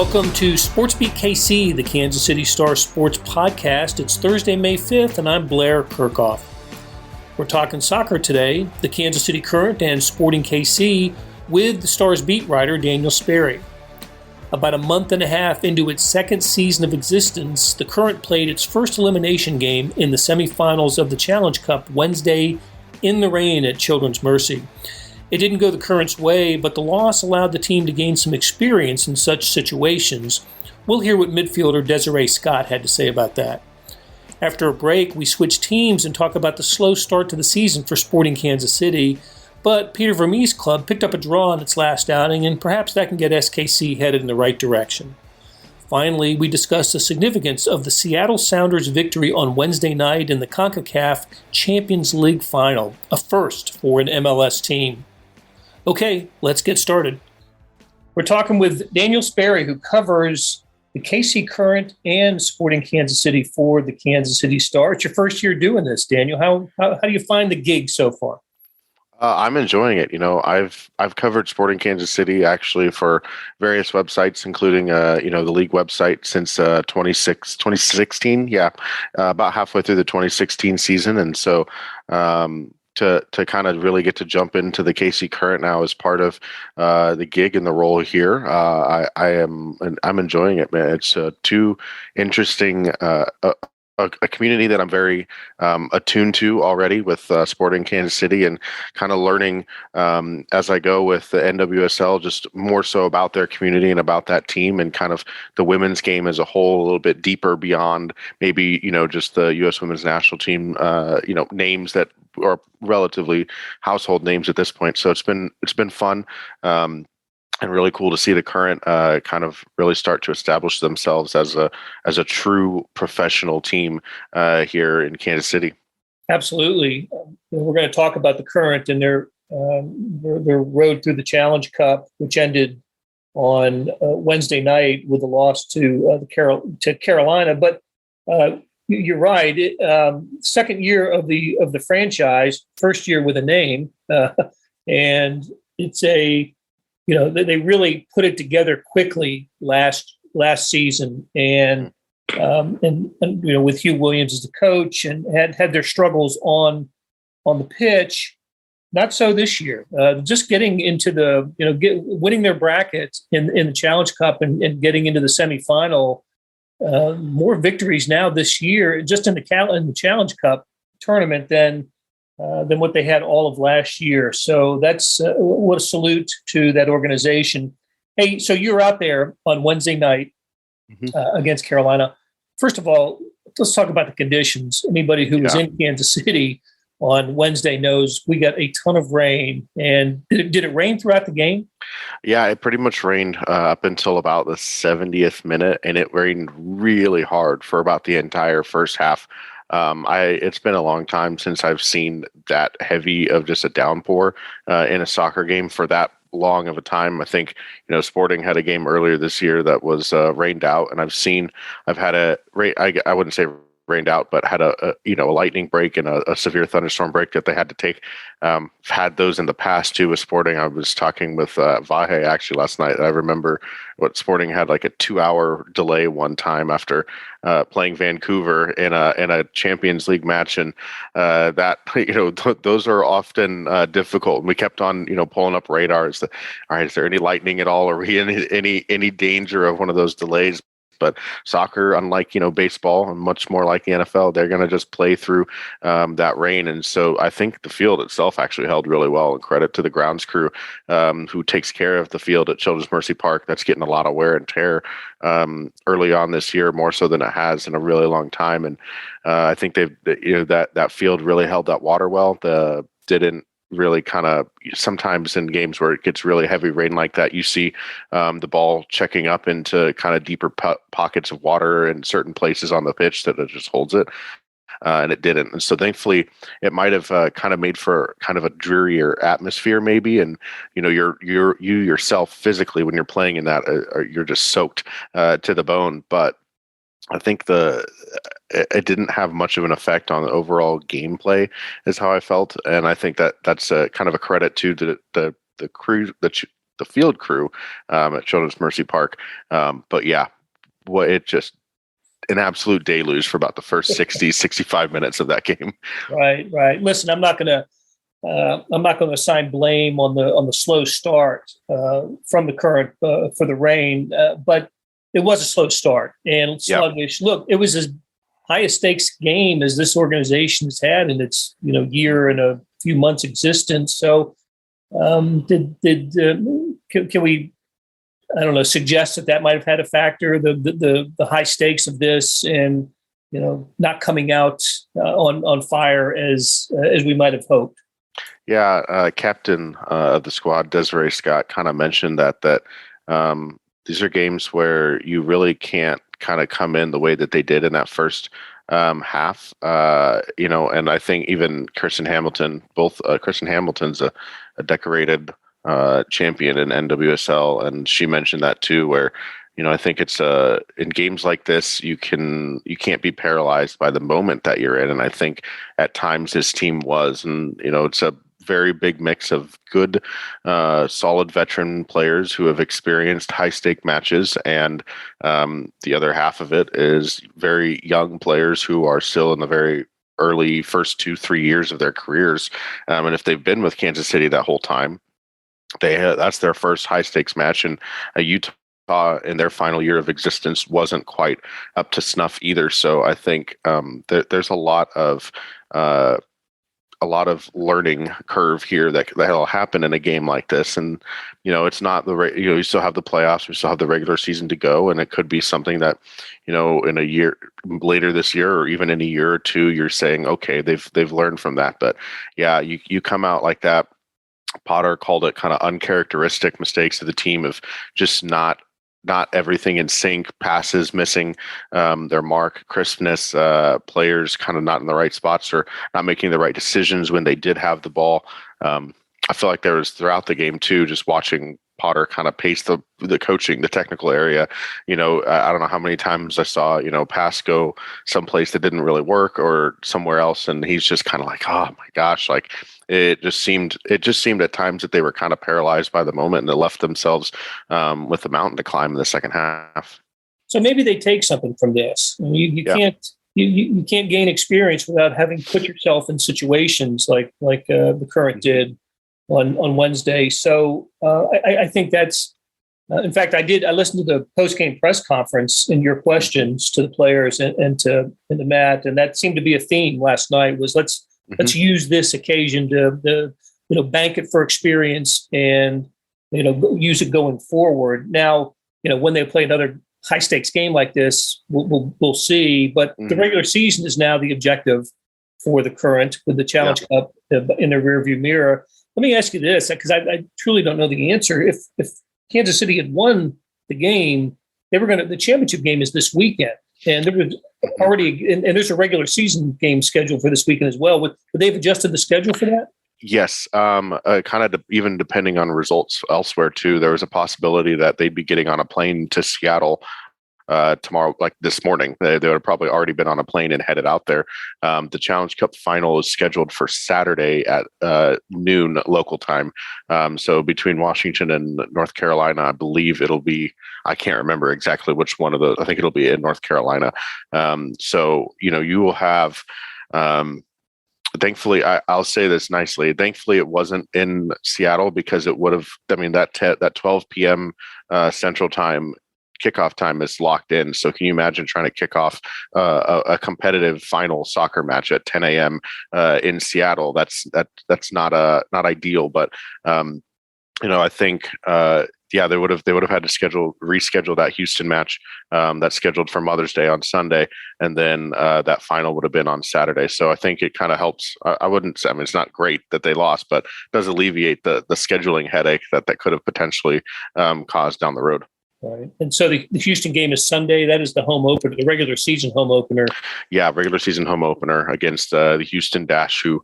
Welcome to SportsBeat KC, the Kansas City Star sports podcast. It's Thursday, May 5th, and I'm Blair Kirchhoff. We're talking soccer today, the Kansas City Current and Sporting KC, with the Star's beat writer, Daniel Sperry. About a month and a half into its second season of existence, the Current played its first elimination game in the semifinals of the Challenge Cup Wednesday in the rain at Children's Mercy. It didn't go the Current's way, but the loss allowed the team to gain some experience in such situations. We'll hear what midfielder Desiree Scott had to say about that. After a break, we switch teams and talk about the slow start to the season for Sporting Kansas City, but Peter Vermes' club picked up a draw in its last outing, and perhaps that can get SKC headed in the right direction. Finally, we discuss the significance of the Seattle Sounders' victory on Wednesday night in the CONCACAF Champions League final, a first for an MLS team. Okay, let's get started. We're talking with Daniel Sperry, who covers the KC Current and Sporting Kansas City for the Kansas City Star. It's your first year doing this, Daniel. How do you find the gig so far? I'm enjoying it. You know, I've covered Sporting Kansas City actually for various websites, including the league website since 2016. Yeah, about halfway through the 2016 season, and so. To kind of really get to jump into the KC Current now as part of the gig and the role here, I'm enjoying it, man. It's two interesting. A community that I'm very attuned to already with Sporting Kansas City, and kind of learning as I go with the NWSL just more so about their community and about that team, and kind of the women's game as a whole, a little bit deeper beyond maybe just the U.S. Women's National Team names that are relatively household names at this point. So it's been fun. And really cool to see the Current kind of really start to establish themselves as a true professional team here in Kansas City. Absolutely. We're going to talk about the Current and their road through the Challenge Cup, which ended on Wednesday night with a loss to Carolina. But you're right. Second year of the franchise, first year with a name, and it's they really put it together quickly last season, and with Hugh Williams as the coach, and had their struggles on the pitch. Not so this year. Just getting into winning their bracket in the Challenge Cup and getting into the semifinal. More victories now this year, just in the Challenge Cup tournament than what they had all of last year. So that's what a salute to that organization. Hey, so you're out there on Wednesday night against Carolina. First of all, let's talk about the conditions. Anybody who was in Kansas City on Wednesday knows we got a ton of rain. And did it rain throughout the game? Yeah, it pretty much rained up until about the 70th minute, and it rained really hard for about the entire first half. It's been a long time since I've seen that heavy of just a downpour in a soccer game for that long of a time. I think, Sporting had a game earlier this year that was rained out, and I've had I wouldn't say rained out, but had a lightning break and a severe thunderstorm break that they had to take. Had those in the past too with Sporting. I was talking with Vahe actually last night. I remember what Sporting had like a 2-hour delay one time after playing Vancouver in a Champions League match, and those are often difficult. And we kept on pulling up radars. All right, is there any lightning at all? Are we in any danger of one of those delays? But soccer, unlike baseball and much more like the NFL, they're going to just play through that rain. And so I think the field itself actually held really well. And credit to the grounds crew who takes care of the field at Children's Mercy Park. That's getting a lot of wear and tear early on this year, more so than it has in a really long time. And I think that field really held that water well. Didn't really kind of, sometimes in games where it gets really heavy rain like that, you see the ball checking up into kind of deeper pockets of water in certain places on the pitch that it just holds it. And it didn't. And so thankfully it might have kind of made for kind of a drearier atmosphere maybe. And, you yourself physically, when you're playing in that, you're just soaked to the bone. But I think it didn't have much of an effect on the overall gameplay is how I felt. And I think that's kind of a credit to the crew, the the field crew at Children's Mercy Park. But yeah, it just an absolute deluge for about the first 65 minutes of that game. Right. Listen, I'm not going to assign blame on the slow start from the Current for the rain, but it was a slow start and sluggish. Yep. Look, it was as high a stakes game as this organization has had in its year and a few months existence. So, can we, I don't know, suggest that might have had a factor, the high stakes of this, and not coming out on fire as we might have hoped. Yeah, captain of the squad, Desiree Scott, kind of mentioned that these are games where you really can't kind of come in the way that they did in that first half. And I think even Kirsten Hamilton, Kirsten Hamilton's a decorated champion in NWSL, and she mentioned that too, where I think it's in games like this you can't be paralyzed by the moment that you're in, and I think at times this team was, and it's a very big mix of good solid veteran players who have experienced high stake matches, and the other half of it is very young players who are still in the very early first 2-3 years of their careers, and if they've been with Kansas City that whole time, that's their first high stakes match, and Utah in their final year of existence wasn't quite up to snuff either. So I think there's a lot of learning curve here that'll happen in a game like this, and it's not you still have the playoffs, we still have the regular season to go, and it could be something that in a year later this year, or even in a year or two, you're saying, okay, they've learned from that. But yeah, you come out like that. Potter called it kind of uncharacteristic mistakes of the team of just not everything in sync, passes missing their mark, crispness, players kind of not in the right spots or not making the right decisions when they did have the ball. I feel like there was throughout the game too, just watching Potter kind of pace the coaching, the technical area. I don't know how many times I saw, pass go someplace that didn't really work or somewhere else, and he's just kind of like, oh my gosh, like it just seemed at times that they were kind of paralyzed by the moment, and they left themselves with the mountain to climb in the second half. So maybe they take something from this. I mean, you can't gain experience without having put yourself in situations like the Current did on Wednesday. So I think that's, in fact, I listened to the post-game press conference and your questions to the players and to Matt, and that seemed to be a theme last night was let's use this occasion to bank it for experience and use it going forward. Now, when they play another high stakes game like this, we'll see. But the regular season is now the objective for the Current with the Challenge Cup in the rearview mirror. Let me ask you this, because I truly don't know the answer. If Kansas City had won the game, the championship game is this weekend, and there was already and there's a regular season game scheduled for this weekend as well. Would they've adjusted the schedule for that? Yes, kind of even depending on results elsewhere too. There was a possibility that they'd be getting on a plane to Seattle tomorrow, like this morning. They would have probably already been on a plane and headed out there. The Challenge Cup final is scheduled for Saturday at noon local time. So between Washington and North Carolina, I believe it'll be, I can't remember exactly which one of those. I think it'll be in North Carolina. So, you will have, thankfully, I'll say this nicely. Thankfully, it wasn't in Seattle, because it would have, that 12 p.m. Central Time kickoff time is locked in. So can you imagine trying to kick off a competitive final soccer match at 10 a.m. In Seattle? That's not ideal, but I think they would have had to reschedule that Houston match that's scheduled for Mother's Day on Sunday, and then that final would have been on Saturday. So I think it kind of helps. It's not great that they lost, but does alleviate the scheduling headache that could have potentially caused down the road. Right. And so the Houston game is Sunday. That is the home opener, the regular season home opener. Yeah, regular season home opener against the Houston Dash, who,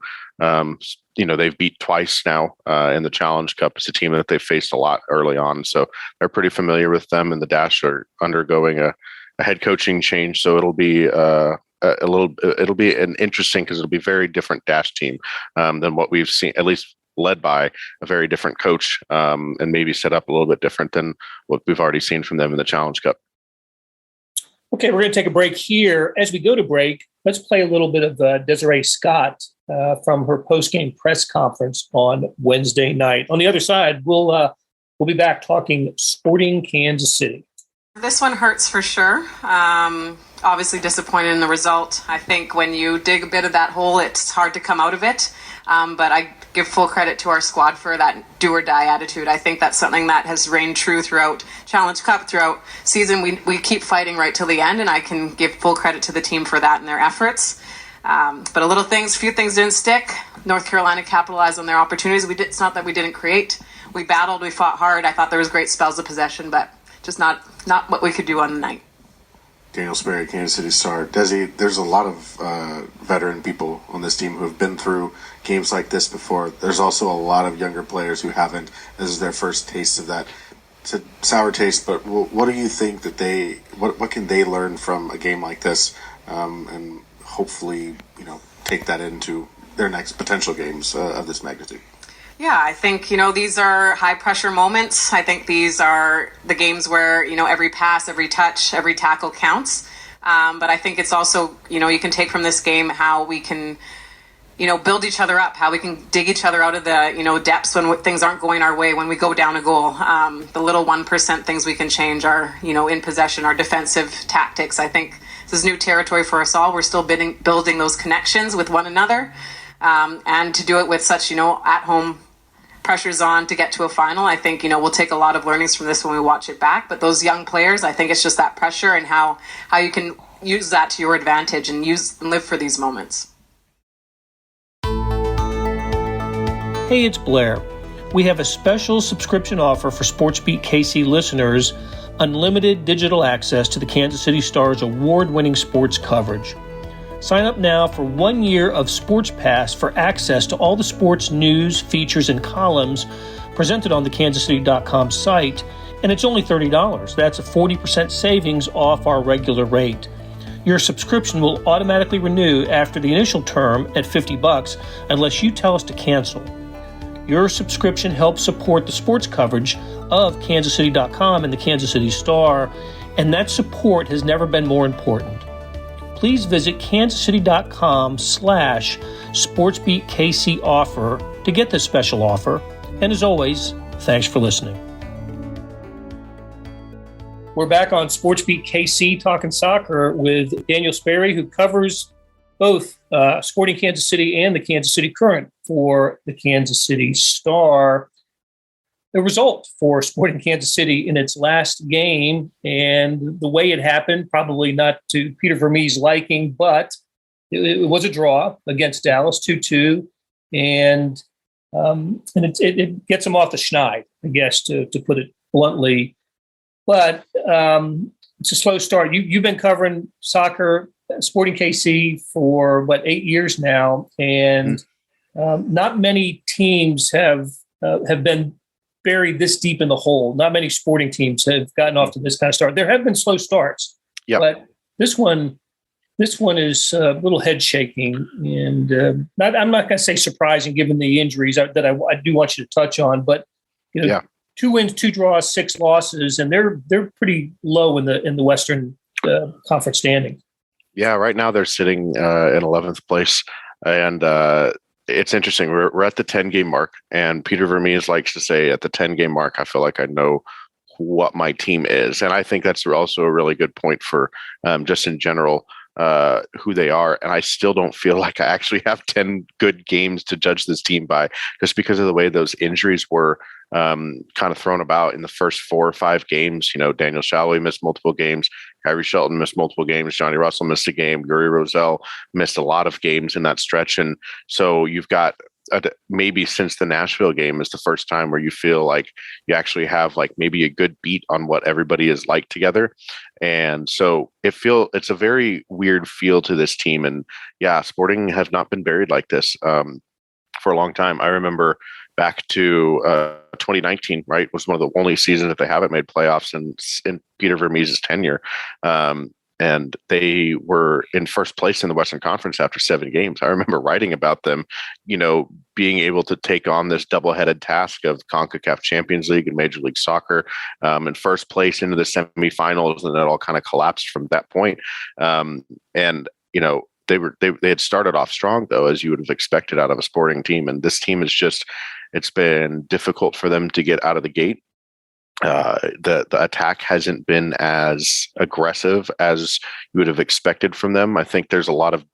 they've beat twice now in the Challenge Cup. It's a team that they've faced a lot early on. So they're pretty familiar with them, and the Dash are undergoing a head coaching change. So it'll be it'll be an interesting, because it'll be a very different Dash team than what we've seen, at least led by a very different coach, and maybe set up a little bit different than what we've already seen from them in the Challenge Cup. Okay, we're going to take a break here. As we go to break, let's play a little bit of Desiree Scott from her post-game press conference on Wednesday night. On the other side, we'll be back talking Sporting Kansas City. This one hurts for sure. Obviously disappointed in the result. I think when you dig a bit of that hole, it's hard to come out of it. But I give full credit to our squad for that do-or-die attitude. I think that's something that has reigned true throughout Challenge Cup, throughout season. We keep fighting right till the end, and I can give full credit to the team for that and their efforts. But few things didn't stick. North Carolina capitalized on their opportunities. It's not that we didn't create. We battled, we fought hard. I thought there was great spells of possession, but just not what we could do on the night. Daniel Sperry, Kansas City Star. Desi, there's a lot of veteran people on this team who have been through games like this before. There's also a lot of younger players who haven't. This is their first taste of that. It's a sour taste, but what do you think that what can they learn from a game like this, and hopefully, take that into their next potential games of this magnitude? Yeah, I think, these are high-pressure moments. I think these are the games where, every pass, every touch, every tackle counts. But I think it's also, you can take from this game how we can, build each other up, how we can dig each other out of the, depths when things aren't going our way, when we go down a goal. The little 1% things we can change are, in possession, our defensive tactics. I think this is new territory for us all. We're still building those connections with one another. And to do it with such, at-home pressures on to get to a final. I think, we'll take a lot of learnings from this when we watch it back. But those young players, I think it's just that pressure and how you can use that to your advantage and live for these moments. Hey, it's Blair. We have a special subscription offer for SportsBeat KC listeners, unlimited digital access to the Kansas City Star's award-winning sports coverage. Sign up now for 1 year of Sports Pass for access to all the sports news, features, and columns presented on the kansascity.com site, and it's only $30. That's a 40% savings off our regular rate. Your subscription will automatically renew after the initial term at $50 unless you tell us to cancel. Your subscription helps support the sports coverage of kansascity.com and the Kansas City Star, and that support has never been more important. Please visit kansascity.com/SportsBeatKC offer to get this special offer. And as always, thanks for listening. We're back on SportsBeat KC talking soccer with Daniel Sperry, who covers both Sporting Kansas City and the Kansas City Current for the Kansas City Star. The result for Sporting Kansas City in its last game and the way it happened, probably not to Peter Vermes' liking, but it was a draw against Dallas, 2-2, and it gets them off the schneid, I guess, to put it bluntly. But it's a slow start. You've been covering soccer, Sporting KC, for 8 years now, and not many teams have been buried this deep in the hole. Not many sporting teams have gotten off to this kind of start. There have been slow starts, but this one is a little head shaking, and I'm not going to say surprising given the injuries that I do want you to touch on. But 2 wins, 2 draws, 6 losses, and they're pretty low in the Western Conference standings. Yeah, right now they're sitting in 11th place, and it's interesting. We're at the 10-game mark, and Peter Vermes likes to say at the 10-game mark, I feel like I know what my team is. And I think that's also a really good point for just in general who they are. And I still don't feel like I actually have 10 good games to judge this team by, just because of the way those injuries were kind of thrown about in the first 4 or 5 games. Daniel Shalway missed multiple games. Kyrie Shelton missed multiple games. Johnny Russell missed a game. Yuri Rosell missed a lot of games in that stretch. And so you've got maybe since the Nashville game is the first time where you feel like you actually have maybe a good beat on what everybody is like together. And so it's a very weird feel to this team. And yeah, Sporting has not been buried like this for a long time. I remember back to 2019, right, was one of the only seasons that they haven't made playoffs in Peter Vermes' tenure. and they were in first place in the Western Conference after 7 games. I remember writing about them, being able to take on this double-headed task of CONCACAF Champions League and Major League Soccer, in first place into the semifinals, and it all kind of collapsed from that point. They had started off strong, though, as you would have expected out of a Sporting team, and this team it's been difficult for them to get out of the gate. The attack hasn't been as aggressive as you would have expected from them. I think there's a lot of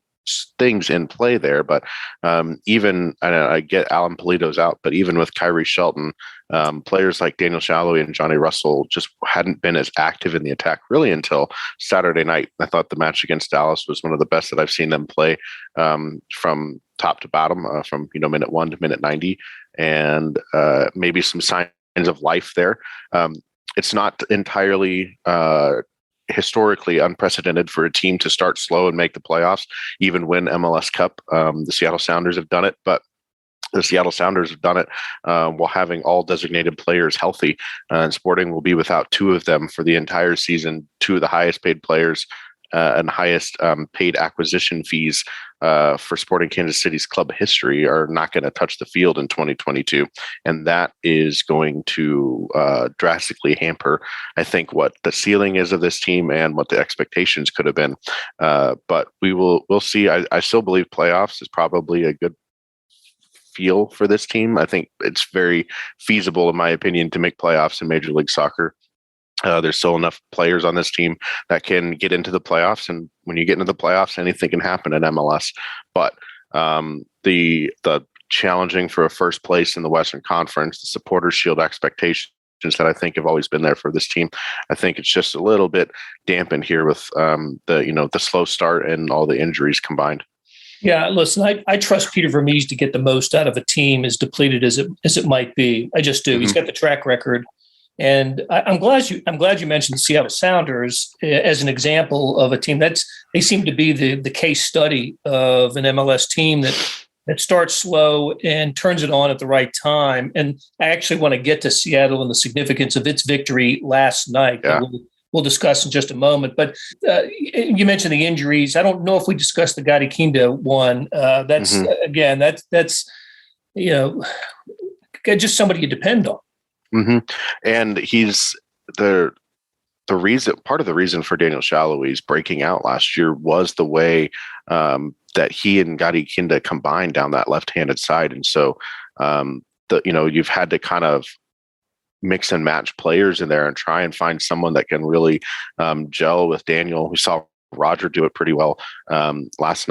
things in play there, but I get Alan Polito's out, but even with Kyrie Shelton, players like Daniel Sperry and Johnny Russell just hadn't been as active in the attack really until Saturday night. I thought the match against Dallas was one of the best that I've seen them play, from top to bottom, from minute 1 to minute 90, and maybe some signs of life there. It's not entirely historically unprecedented for a team to start slow and make the playoffs, even win MLS Cup. The Seattle Sounders have done it, but the Seattle Sounders have done it while having all designated players healthy. And Sporting will be without 2 of them for the entire season. 2 of the highest paid players and highest paid acquisition fees for Sporting Kansas City's club history are not going to touch the field in 2022. And that is going to drastically hamper, I think, what the ceiling is of this team and what the expectations could have been. But we'll see. I still believe playoffs is probably a good feel for this team. I think it's very feasible, in my opinion, to make playoffs in Major League Soccer. There's still enough players on this team that can get into the playoffs, and when you get into the playoffs, anything can happen in MLS. But the challenging for a first place in the Western Conference, the Supporters Shield expectations that I think have always been there for this team, I think it's just a little bit dampened here with the slow start and all the injuries combined. Yeah, listen, I trust Peter Vermes to get the most out of a team as depleted as it might be. I just do. Mm-hmm. He's got the track record. And I'm glad you mentioned the Seattle Sounders as an example of a team they seem to be the case study of an MLS team that starts slow and turns it on at the right time. And I actually want to get to Seattle and the significance of its victory last night. Yeah. We'll discuss in just a moment. But you mentioned the injuries. I don't know if we discussed the Gadi Kinda one. That's just somebody you depend on. Mm-hmm. And he's the reason. Part of the reason for Daniel Sperry's breaking out last year was the way that he and Gadi Kinda combined down that left-handed side, and so you've had to kind of mix and match players in there and try and find someone that can really gel with Daniel. We saw Roger do it pretty well last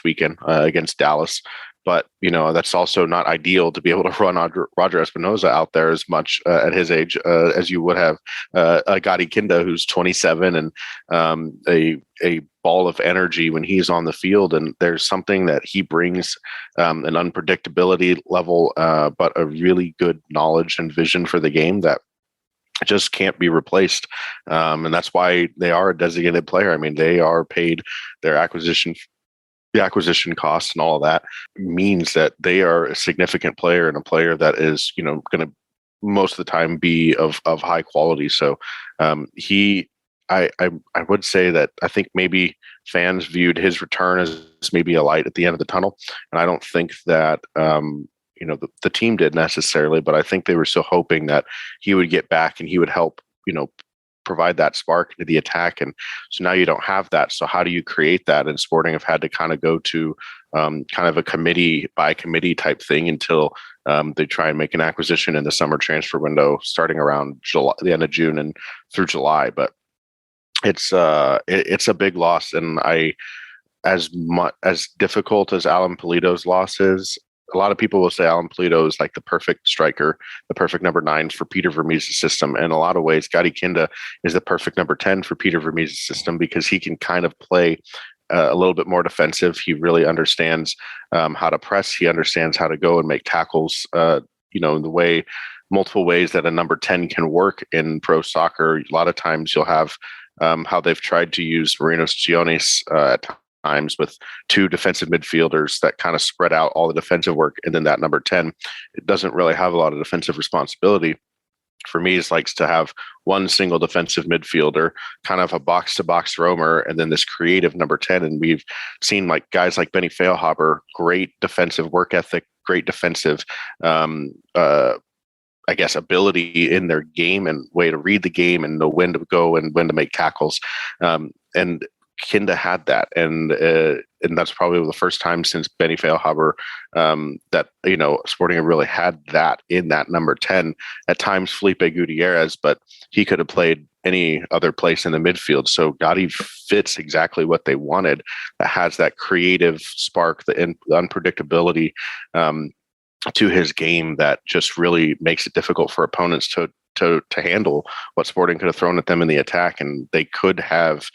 weekend against Dallas. But, that's also not ideal to be able to run Roger Espinoza out there as much at his age as you would have a Gadi Kinda, who's 27 and a ball of energy when he's on the field. And there's something that he brings, an unpredictability level, but a really good knowledge and vision for the game that just can't be replaced. And that's why they are a designated player. I mean, they are paid their acquisition costs, and all of that means that they are a significant player and a player that is, going to most of the time be of high quality. So I would say that I think maybe fans viewed his return as maybe a light at the end of the tunnel. And I don't think that, the team did necessarily, but I think they were still hoping that he would get back and he would help, provide that spark into the attack. And so now you don't have that. So how do you create that? And Sporting have had to kind of go to kind of a committee by committee type thing until they try and make an acquisition in the summer transfer window starting around July, the end of June and through July. But it's a big loss. And as difficult as Alan Polito's loss is, a lot of people will say Alan Polito is like the perfect striker, the perfect number 9 for Peter Vermes' system. And in a lot of ways, Gadi Kinda is the perfect number 10 for Peter Vermes' system because he can kind of play a little bit more defensive. He really understands how to press. He understands how to go and make tackles, in the multiple ways that a number 10 can work in pro soccer. A lot of times you'll have how they've tried to use Marino Sionis at times with 2 defensive midfielders that kind of spread out all the defensive work. And then that number 10, it doesn't really have a lot of defensive responsibility. Vermes likes to have one single defensive midfielder, kind of a box-to-box roamer, and then this creative number 10. And we've seen like guys like Benny Feilhaber, great defensive work ethic, great defensive, I guess, ability in their game and way to read the game and know when to go and when to make tackles. And Kinda had that, and that's probably the first time since Benny Feilhaber that Sporting have really had that in that number 10. At times, Felipe Gutierrez, but he could have played any other place in the midfield. So Gotti fits exactly what they wanted. That has that creative spark, the unpredictability to his game that just really makes it difficult for opponents to handle what Sporting could have thrown at them in the attack, and they could have,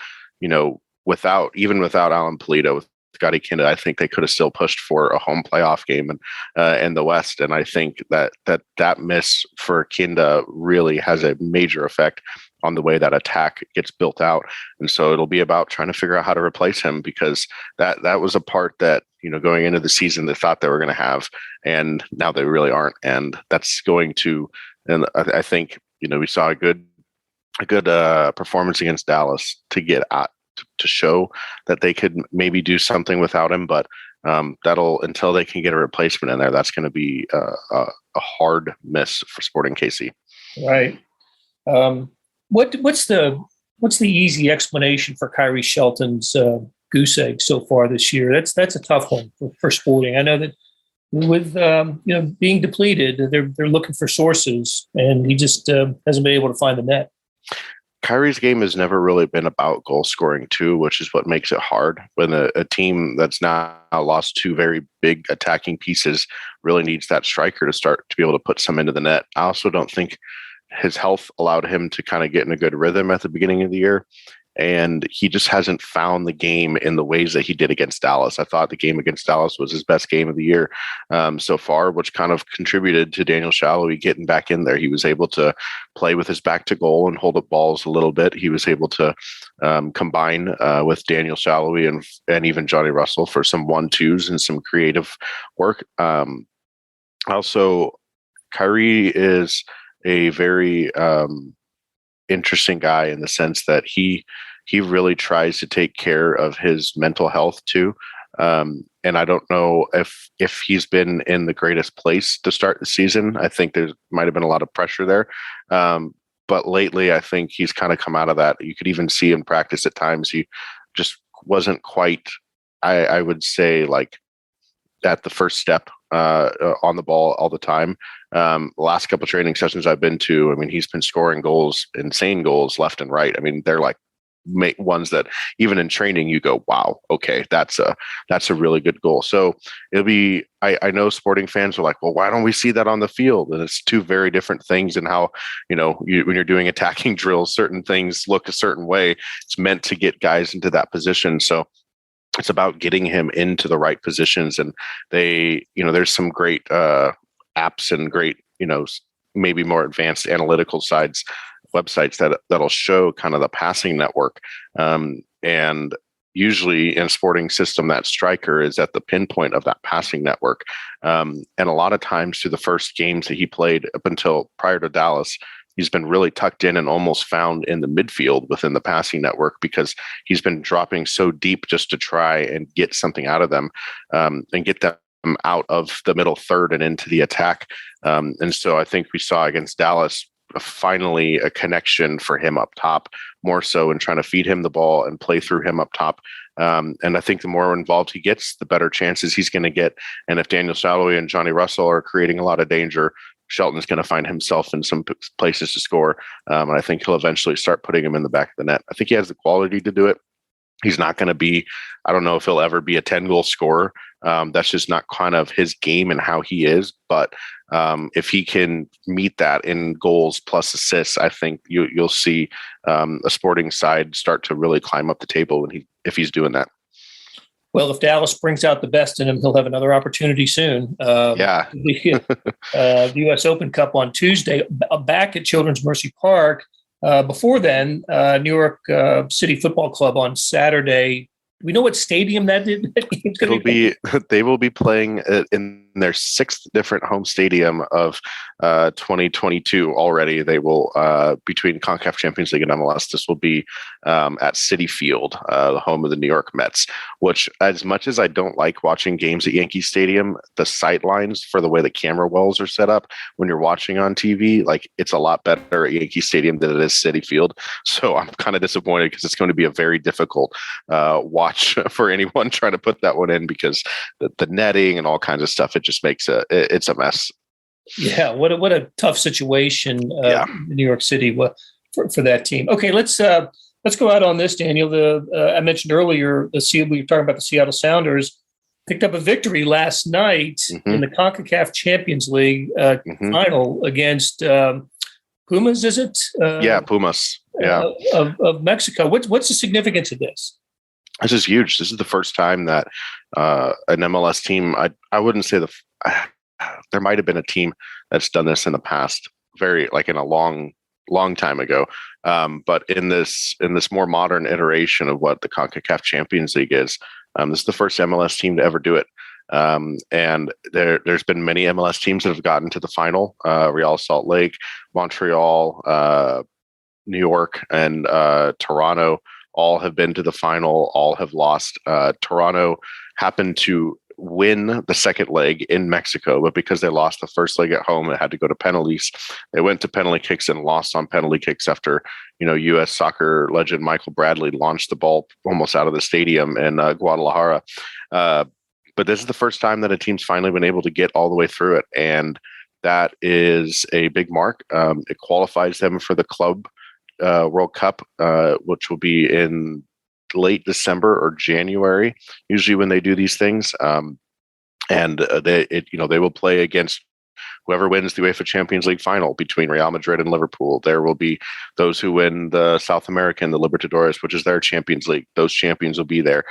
without Alan Pulido, with Gotti Kinda, I think they could have still pushed for a home playoff game in the West. And I think that miss for Kinda really has a major effect on the way that attack gets built out. And so it'll be about trying to figure out how to replace him, because that was a part that, going into the season they thought they were going to have, and now they really aren't. And that's going to, and I think, we saw a good performance against Dallas to get out, to show that they could maybe do something without him, but that'll, until they can get a replacement in there, that's going to be a hard miss for Sporting KC. Right. What's the easy explanation for Kyrie Shelton's goose egg so far this year? That's a tough one for Sporting. I know that with being depleted, they're looking for sources, and he just hasn't been able to find the net. Kyrie's game has never really been about goal scoring too, which is what makes it hard when a team that's now lost two very big attacking pieces really needs that striker to start to be able to put some into the net. I also don't think his health allowed him to kind of get in a good rhythm at the beginning of the year, and he just hasn't found the game in the ways that he did against Dallas. I thought the game against Dallas was his best game of the year so far, which kind of contributed to Daniel Sperry getting back in there. He was able to play with his back to goal and hold up balls a little bit. He was able to combine with Daniel Sperry and even Johnny Russell for some 1-2s and some creative work. Also, Kyrie is a very interesting guy in the sense that he really tries to take care of his mental health too. And I don't know if he's been in the greatest place to start the season. I think there might have been a lot of pressure there. But lately, I think he's kind of come out of that. You could even see in practice at times, he just wasn't quite, I would say, like at the first step on the ball all the time. The last couple of training sessions I've been to, I mean, he's been scoring goals, insane goals left and right. I mean, they're like ones that even in training you go, wow, okay, that's a really good goal. So it'll be, I know Sporting fans are like, well, why don't we see that on the field? And it's two very different things. And how, when you're doing attacking drills, certain things look a certain way. It's meant to get guys into that position. So it's about getting him into the right positions. And there's some great apps and great, maybe more advanced analytical websites that'll show kind of the passing network. And usually in Sporting system, that striker is at the pinpoint of that passing network. And a lot of times through the first games that he played up until prior to Dallas, he's been really tucked in and almost found in the midfield within the passing network, because he's been dropping so deep just to try and get something out of them and get them out of the middle third and into the attack. And so I think we saw against Dallas finally a connection for him up top, more so in trying to feed him the ball and play through him up top. And I think the more involved he gets, the better chances he's going to get. And if Daniel Sperry and Johnny Russell are creating a lot of danger, Shelton's going to find himself in some places to score. And I think he'll eventually start putting him in the back of the net. I think he has the quality to do it. He's not going to be, I don't know if he'll ever be a 10-goal scorer. That's just not kind of his game and how he is. But if he can meet that in goals plus assists, I think you'll see a Sporting side start to really climb up the table if he's doing that. Well, if Dallas brings out the best in him, he'll have another opportunity soon. Yeah. The U.S. Open Cup on Tuesday, back at Children's Mercy Park. Before then, New York City Football Club on Saturday. Do we know what stadium that is? They will be playing in their 6th different home stadium of 2022 already. They will, between CONCACAF Champions League and MLS, this will be at Citi Field, the home of the New York Mets, which, as much as I don't like watching games at Yankee Stadium, the sightlines for the way the camera wells are set up when you're watching on TV, like, it's a lot better at Yankee Stadium than it is Citi Field. So I'm kind of disappointed because it's going to be a very difficult watch for anyone trying to put that one in, because the netting and all kinds of stuff, it just makes it's a mess. Yeah, what a tough situation in New York City for that team. Okay, let's go out on this, Daniel. I mentioned earlier we were talking about the Seattle Sounders picked up a victory last night in the CONCACAF Champions League final against Pumas. Is it? Pumas. Yeah, of Mexico. What's the significance of this? This is huge. This is the first time that an MLS team. I wouldn't say there might have been a team that's done this in the past, in a long time ago. But in this more modern iteration of what the CONCACAF Champions League is, this is the first MLS team to ever do it. And there's been many MLS teams that have gotten to the final. Real Salt Lake, Montreal, New York, and Toronto all have been to the final. All have lost. Toronto happened to win the second leg in Mexico, but because they lost the first leg at home, it had to go to penalties. They went to penalty kicks and lost on penalty kicks after, U.S. soccer legend Michael Bradley launched the ball almost out of the stadium in Guadalajara. But this is the first time that a team's finally been able to get all the way through it, and that is a big mark. It qualifies them for the Club World Cup, which will be in late December or January, usually when they do these things. And they will play against whoever wins the UEFA Champions League final between Real Madrid and Liverpool. There will be those who win the South American, the Libertadores, which is their Champions League. Those champions will be there.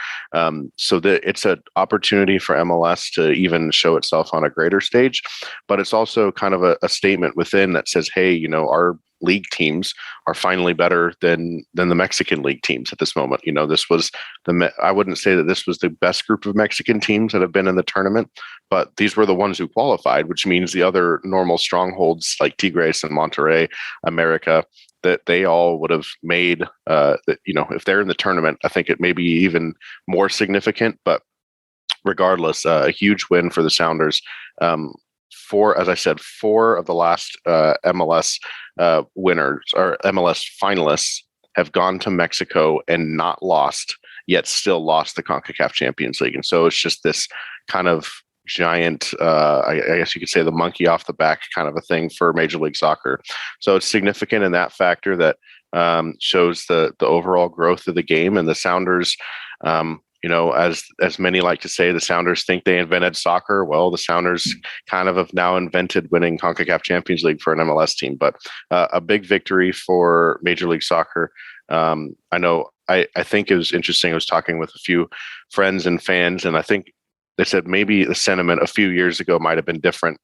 So it's an opportunity for MLS to even show itself on a greater stage, but it's also kind of a statement within that says, hey, our league teams are finally better than the Mexican league teams at this moment. This was I wouldn't say that this was the best group of Mexican teams that have been in the tournament, but these were the ones who qualified, which means the other normal strongholds like Tigres and Monterrey, America, that they all would have made, if they're in the tournament, I think it may be even more significant, but regardless, a huge win for the Sounders. As I said, 4 of the last MLS winners or MLS finalists have gone to Mexico and not lost, yet still lost the CONCACAF Champions League. And so it's just this kind of giant, I guess you could say, the monkey off the back kind of a thing for Major League Soccer. So it's significant in that factor that shows the overall growth of the game. And the Sounders, as many like to say, the Sounders think they invented soccer. Well, the Sounders kind of have now invented winning CONCACAF Champions League for an MLS team. But a big victory for Major League Soccer. I think it was interesting. I was talking with a few friends and fans, and I think they said maybe the sentiment a few years ago might have been different.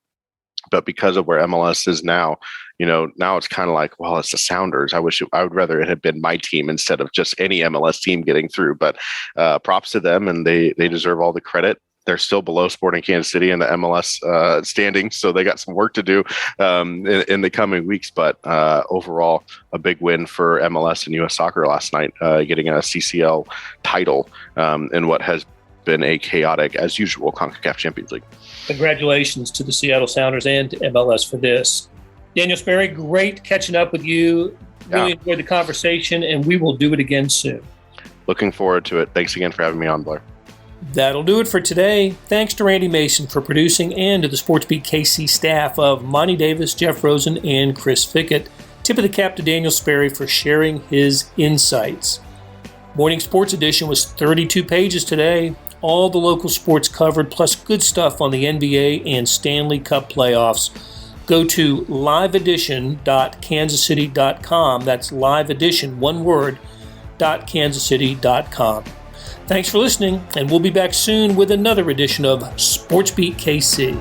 But because of where MLS is now, now it's kind of like, well, it's the Sounders. I would rather it had been my team instead of just any MLS team getting through. But props to them, and they deserve all the credit. They're still below Sporting Kansas City in the MLS standings, so they got some work to do in the coming weeks. But overall, a big win for MLS and U.S. Soccer last night, getting a CCL title in what has been a chaotic, as usual, CONCACAF Champions League. Congratulations to the Seattle Sounders and to MLS for this. Daniel Sperry, great catching up with you. Really enjoyed the conversation, and we will do it again soon. Looking forward to it. Thanks again for having me on, Blair. That'll do it for today. Thanks to Randy Mason for producing, and to the SportsBeat KC staff of Monty Davis, Jeff Rosen, and Chris Fickett. Tip of the cap to Daniel Sperry for sharing his insights. Morning Sports Edition was 32 pages today. All the local sports covered, plus good stuff on the NBA and Stanley Cup playoffs. Go to liveedition.kansascity.com. That's liveedition, one word, .kansascity.com. Thanks for listening, and we'll be back soon with another edition of SportsBeat KC.